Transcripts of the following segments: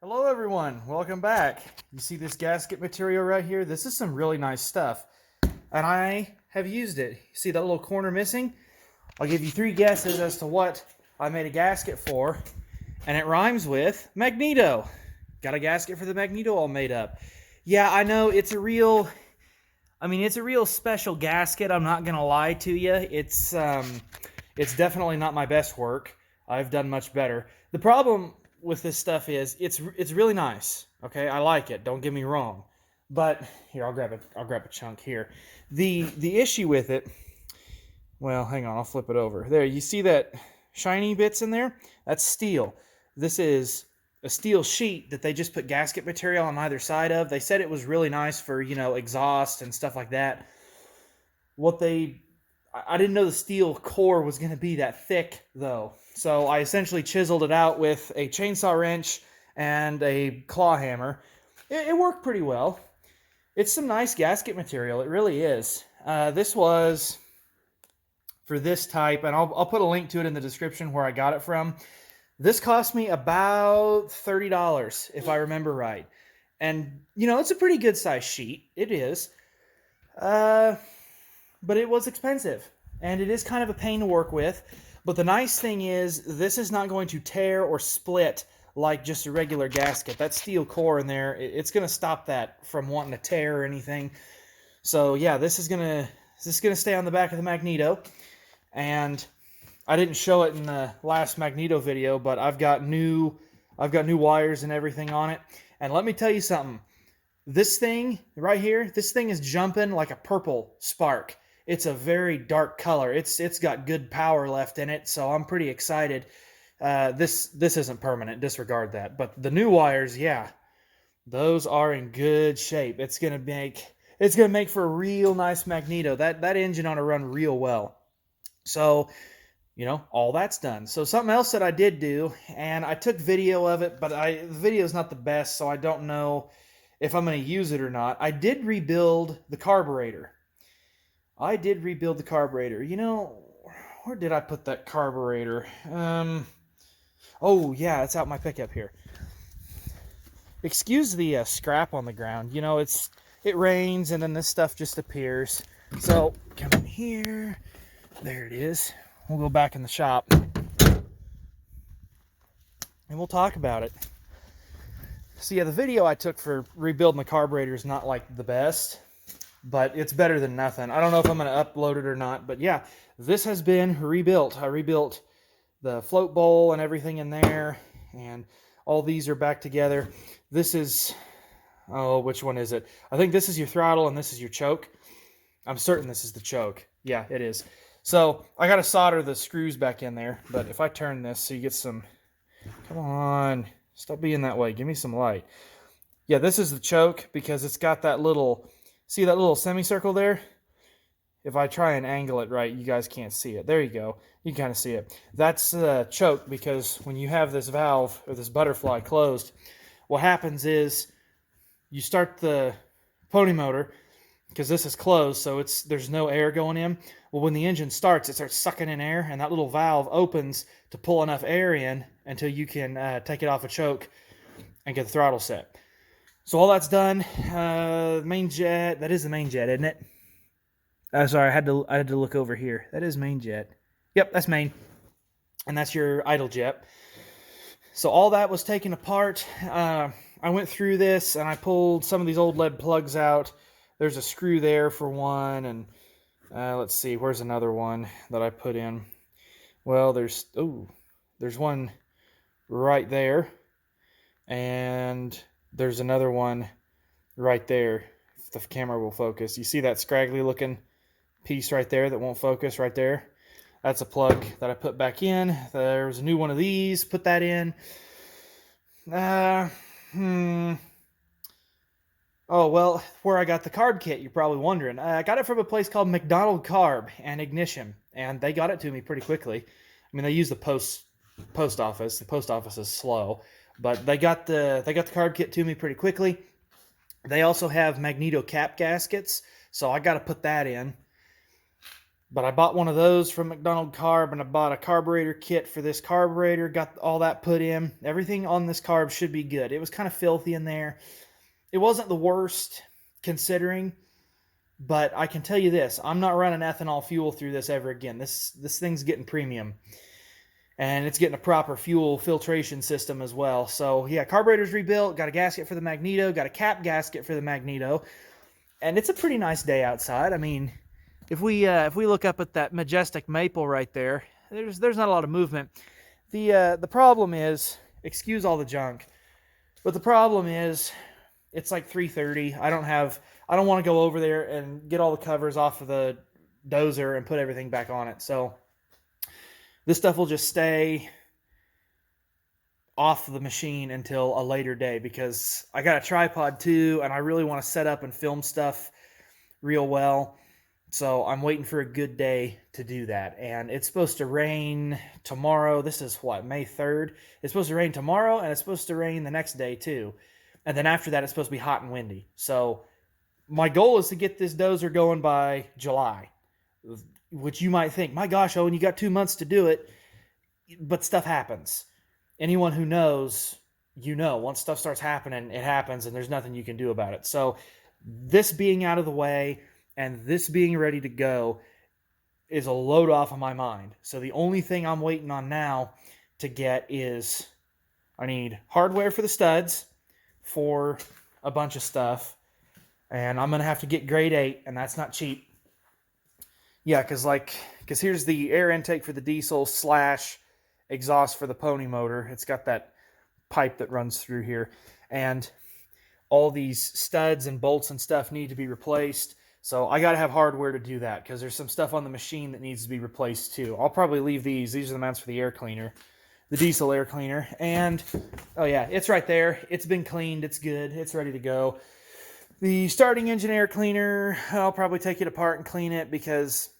Hello everyone, welcome back. You see this gasket material right here? This is some really nice stuff, and I have used it. See that little corner missing? I'll give you 3 guesses as to what I made a gasket for, and it rhymes with Magneto. Got a gasket for the Magneto all made up. Yeah, I know it's a real special gasket. I'm not gonna lie to you. It's definitely not my best work. I've done much better. The problem with this stuff is it's really nice. Okay, I like it. Don't get me wrong. But here, I'll grab a chunk here. The issue with it, well, hang on, I'll flip it over. There, you see that shiny bits in there? That's steel. This is a steel sheet that they just put gasket material on either side of. They said it was really nice for, exhaust and stuff like that. I didn't know the steel core was going to be that thick, though. So I essentially chiseled it out with a chainsaw wrench and a claw hammer. It worked pretty well. It's some nice gasket material. It really is. This was for this type, and I'll put a link to it in the description where I got it from. This cost me about $30, if I remember right. And, it's a pretty good size sheet. It is. But it was expensive, and it is kind of a pain to work with. But the nice thing is, this is not going to tear or split like just a regular gasket. That steel core in there, it's going to stop that from wanting to tear or anything. So yeah, this is gonna stay on the back of the Magneto, and I didn't show it in the last Magneto video, but I've got new wires and everything on it. And let me tell you something. This thing right here, this thing is jumping like a purple spark. It's a very dark color. It's got good power left in it, so I'm pretty excited. This isn't permanent. Disregard that. But the new wires, yeah, those are in good shape. It's gonna make for a real nice Magneto. That engine ought to run real well. So, all that's done. So something else that I did do, and I took video of it, but the video is not the best, so I don't know if I'm going to use it or not. I did rebuild the carburetor. Where did I put that carburetor? Oh yeah, it's out my pickup here. Excuse the scrap on the ground. It rains and then this stuff just appears. So come in here. There it is. We'll go back in the shop and we'll talk about it. So yeah, the video I took for rebuilding the carburetor is not like the best, but it's better than nothing. I don't know if I'm going to upload it or not, but yeah, this has been rebuilt. I rebuilt the float bowl and everything in there, and all these are back together. This is, which one is it? I think this is your throttle and this is your choke. I'm certain this is the choke. Yeah, it is. So I got to solder the screws back in there, but if I turn this so you get some, come on, stop being that way. Give me some light. Yeah, this is the choke because it's got that little, see that little semicircle there? If I try and angle it right, you guys can't see it. There you go. You can kind of see it. That's the choke because when you have this valve or this butterfly closed, what happens is you start the pony motor because this is closed, so there's no air going in. Well, when the engine starts, it starts sucking in air, and that little valve opens to pull enough air in until you can take it off a choke and get the throttle set. So all that's done. Main jet, that is the main jet, isn't it? Sorry, I had to look over here. That is main jet. Yep, that's main. And that's your idle jet. So all that was taken apart. I went through this and I pulled some of these old lead plugs out. There's a screw there for one, and let's see, where's another one that I put in? Well, there's one right there, and there's another one right there. If the camera will focus, you see that scraggly looking piece right there that won't focus right there? That's a plug that I put back in. There's a new one of these, put that in. Oh, well, where I got the carb kit, you're probably wondering. I got it from a place called McDonald Carb and Ignition, and they got it to me pretty quickly. I mean, they use the post office. The post office is slow, but they got the carb kit to me pretty quickly. They also have Magneto cap gaskets, so I got to put that in. But I bought one of those from McDonald Carb, and I bought a carburetor kit for this carburetor, got all that put in. Everything on this carb should be good. It was kind of filthy in there. It wasn't the worst considering, but I can tell you this, I'm not running ethanol fuel through this ever again. This thing's getting premium, and it's getting a proper fuel filtration system as well. So yeah, carburetor's rebuilt, got a gasket for the Magneto, got a cap gasket for the Magneto, and it's a pretty nice day outside. I mean, if we look up at that majestic maple right there, there's not a lot of movement. The problem is, excuse all the junk, but the problem is it's like 3:30. I don't want to go over there and get all the covers off of the dozer and put everything back on it. So this stuff will just stay off the machine until a later day, because I got a tripod too, and I really want to set up and film stuff real well. So I'm waiting for a good day to do that. And it's supposed to rain tomorrow. This is what, May 3rd? It's supposed to rain tomorrow, and it's supposed to rain the next day too. And then after that, it's supposed to be hot and windy. So my goal is to get this dozer going by July, which you might think, my gosh, Owen, you got 2 months to do it. But stuff happens. Anyone who knows, you know, once stuff starts happening, it happens, and there's nothing you can do about it. So this being out of the way and this being ready to go is a load off of my mind. So the only thing I'm waiting on now to get is I need hardware for the studs for a bunch of stuff. And I'm going to have to get grade 8, and that's not cheap. Yeah, because here's the air intake for the diesel / exhaust for the pony motor. It's got that pipe that runs through here. And all these studs and bolts and stuff need to be replaced. So I got to have hardware to do that, because there's some stuff on the machine that needs to be replaced too. I'll probably leave these. These are the mounts for the air cleaner, the diesel air cleaner. And, oh yeah, it's right there. It's been cleaned. It's good. It's ready to go. The starting engine air cleaner, I'll probably take it apart and clean it because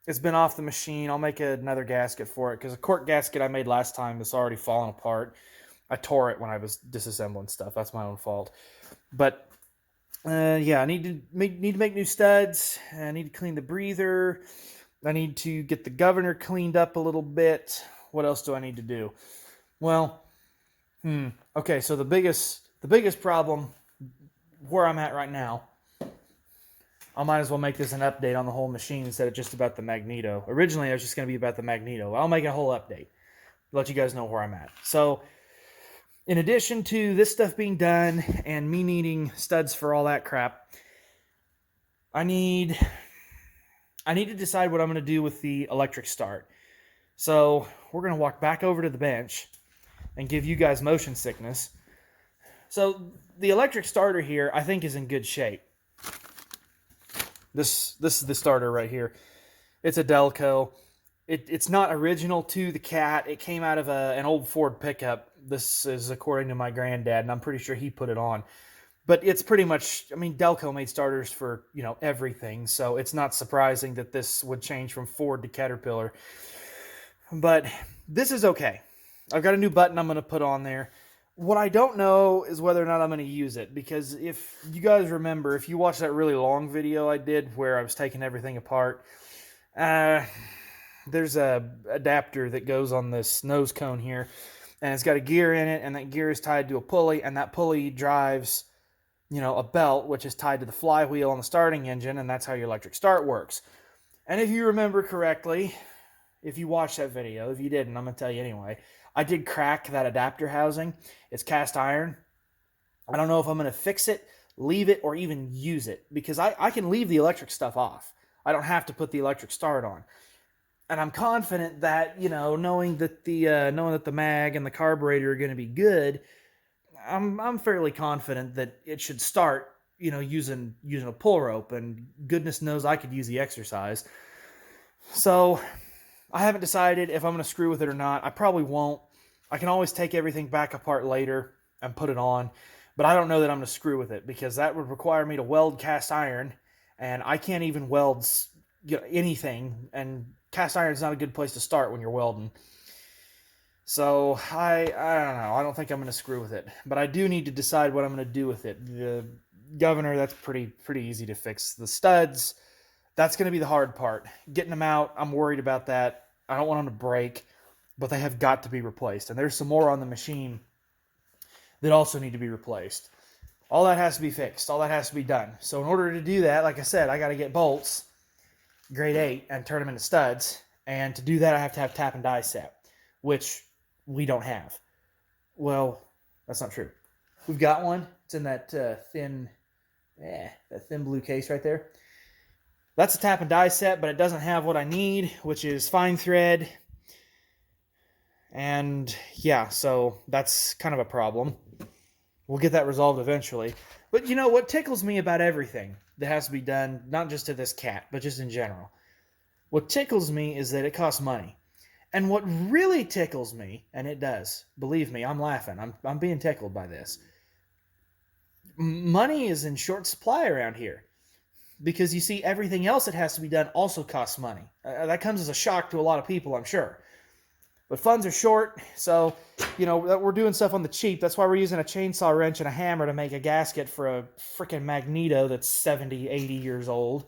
it's been off the machine. I'll make another gasket for it, because a cork gasket I made last time is already falling apart. I tore it when I was disassembling stuff. That's my own fault. But yeah, I need to make new studs. I need to clean the breather. I need to get the governor cleaned up a little bit. What else do I need to do? Well, okay, so the biggest problem where I'm at right now, I might as well make this an update on the whole machine instead of just about the Magneto. Originally, I was just going to be about the Magneto. I'll make a whole update, let you guys know where I'm at. So in addition to this stuff being done and me needing studs for all that crap, I need to decide what I'm going to do with the electric start. So we're going to walk back over to the bench and give you guys motion sickness. So the electric starter here, I think, is in good shape. This is the starter right here. It's a Delco. It's not original to the Cat. It came out of an old Ford pickup. This is according to my granddad, and I'm pretty sure he put it on. But it's pretty much, I mean, Delco made starters for, you know, everything, so it's not surprising that this would change from Ford to Caterpillar. But this is okay. I've got a new button I'm going to put on there. What I don't know is whether or not I'm going to use it, because if you guys remember, if you watched that really long video I did where I was taking everything apart, there's a adapter that goes on this nose cone here, and it's got a gear in it, and that gear is tied to a pulley, and that pulley drives, you know, a belt which is tied to the flywheel on the starting engine, and that's how your electric start works. And if you remember correctly, if you watched that video, if you didn't, I'm going to tell you anyway, I did crack that adapter housing. It's cast iron. I don't know if I'm going to fix it, leave it, or even use it, because I can leave the electric stuff off. I don't have to put the electric start on. And I'm confident that, you know, knowing that the mag and the carburetor are going to be good, I'm fairly confident that it should start, you know, using a pull rope, and goodness knows I could use the exercise. So I haven't decided if I'm going to screw with it or not. I probably won't. I can always take everything back apart later and put it on, but I don't know that I'm going to screw with it, because that would require me to weld cast iron, and I can't even weld, you know, anything, and cast iron is not a good place to start when you're welding. So I don't know. I don't think I'm going to screw with it, but I do need to decide what I'm going to do with it. The governor, that's pretty easy to fix. The studs, That's going to be the hard part. Getting them out, I'm worried about that. I don't want them to break, but they have got to be replaced. And there's some more on the machine that also need to be replaced. All that has to be fixed. All that has to be done. So in order to do that, like I said, I got to get bolts, grade 8, and turn them into studs. And to do that, I have to have tap and die set, which we don't have. Well, that's not true. We've got one. It's in that thin blue case right there. That's a tap and die set, but it doesn't have what I need, which is fine thread. And yeah, so that's kind of a problem. We'll get that resolved eventually. But you know what tickles me about everything that has to be done, not just to this cat, but just in general. What tickles me is that it costs money. And what really tickles me, and it does, believe me, I'm laughing. I'm being tickled by this. Money is in short supply around here. Because you see, everything else that has to be done also costs money. That comes as a shock to a lot of people, I'm sure. But funds are short, so, you know, we're doing stuff on the cheap. That's why we're using a chainsaw wrench and a hammer to make a gasket for a freaking Magneto that's 70, 80 years old.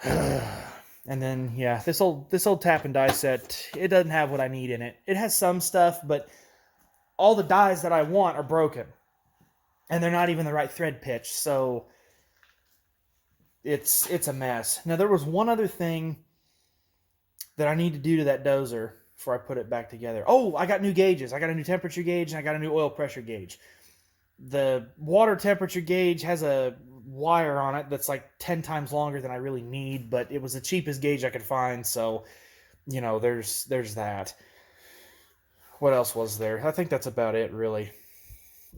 And then, yeah, this old tap and die set, it doesn't have what I need in it. It has some stuff, but all the dies that I want are broken. And they're not even the right thread pitch, so it's a mess. Now, there was one other thing that I need to do to that dozer before I put it back together. Oh, I got new gauges. I got a new temperature gauge, and I got a new oil pressure gauge. The water temperature gauge has a wire on it that's like 10 times longer than I really need, but it was the cheapest gauge I could find, so, you know, there's that. What else was there? I think that's about it, really.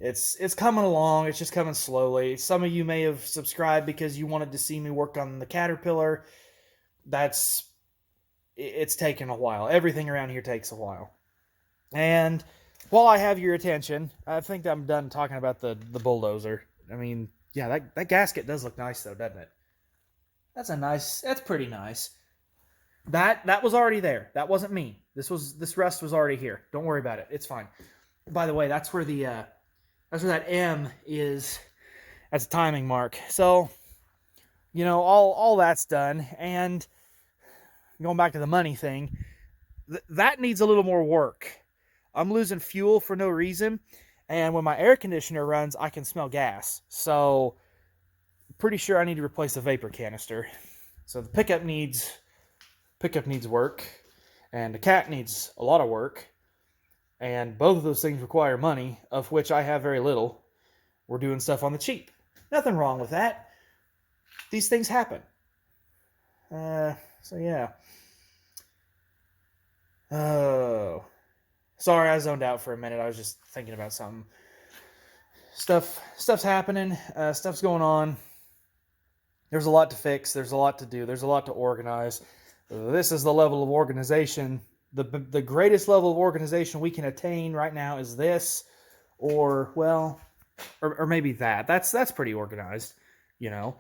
It's coming along. It's just coming slowly. Some of you may have subscribed because you wanted to see me work on the Caterpillar. It's taken a while. Everything around here takes a while. And while I have your attention, I think I'm done talking about the bulldozer. I mean, yeah, that gasket does look nice though, doesn't it? That's pretty nice. That was already there. That wasn't me. This rust was already here. Don't worry about it. It's fine. By the way, that's where that M is as a timing mark. So, you know, all that's done. And going back to the money thing, that needs a little more work. I'm losing fuel for no reason. And when my air conditioner runs, I can smell gas. So, pretty sure I need to replace the vapor canister. So the pickup needs work. And the cat needs a lot of work. And both of those things require money, of which I have very little. We're doing stuff on the cheap. Nothing wrong with that. These things happen. So yeah. Oh. Sorry, I zoned out for a minute. I was just thinking about something. Stuff's happening. Stuff's going on. There's a lot to fix. There's a lot to do. There's a lot to organize. This is the level of organization. The greatest level of organization we can attain right now is this, or maybe that. That's pretty organized, you know.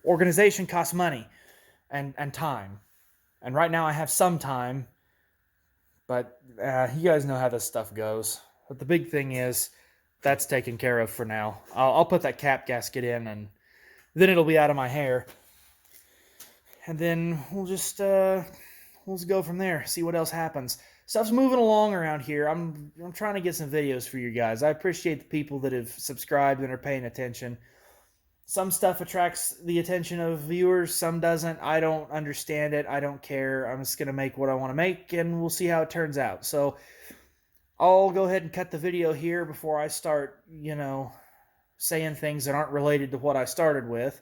Organization costs money and time. And right now I have some time, but you guys know how this stuff goes. But the big thing is that's taken care of for now. I'll put that cap gasket in, and then it'll be out of my hair. And then we'll just go from there, see what else happens. Stuff's moving along around here. I'm trying to get some videos for you guys. I appreciate the people that have subscribed and are paying attention. Some stuff attracts the attention of viewers, some doesn't. I don't understand it. I don't care. I'm just going to make what I want to make, and we'll see how it turns out. So I'll go ahead and cut the video here before I start, you know, saying things that aren't related to what I started with.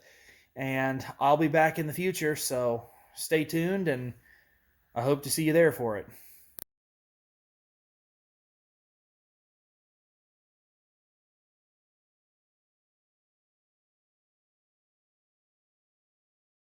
And I'll be back in the future, so stay tuned, and I hope to see you there for it.